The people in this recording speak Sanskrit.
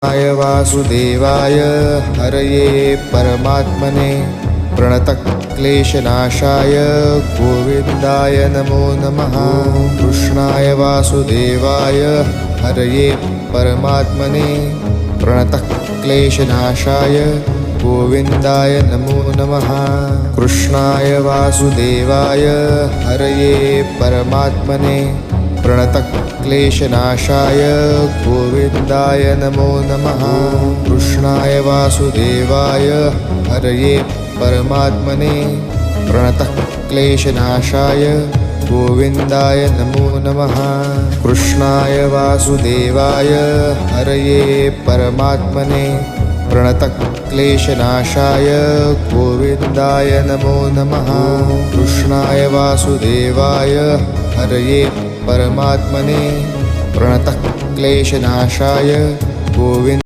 कृष्णाय वासुदेवाय हरये परमात्मने प्रणतक्लेशनाशाय गोविन्दाय नमो नमः। कृष्णाय वासुदेवाय हरये परमात्मने प्रणतक्लेशनाशाय गोविन्दाय नमो नमः। कृष्णाय वासुदेवाय हरये परमात्मने प्रणतक्लेशनाशाय गोविन्दाय नमो नमः। कृष्णाय वासुदेवाय हरये परमात्मने प्रणतक्लेशनाशाय गोविन्दाय नमो नमः। कृष्णाय वासुदेवाय हरये परमात्मने प्रणतक्लेशनाशाय गोविन्दाय नमो नमः। कृष्णाय वासुदेवाय हरये परमात्मने प्रणतक्लेशनाशाय गोविन्द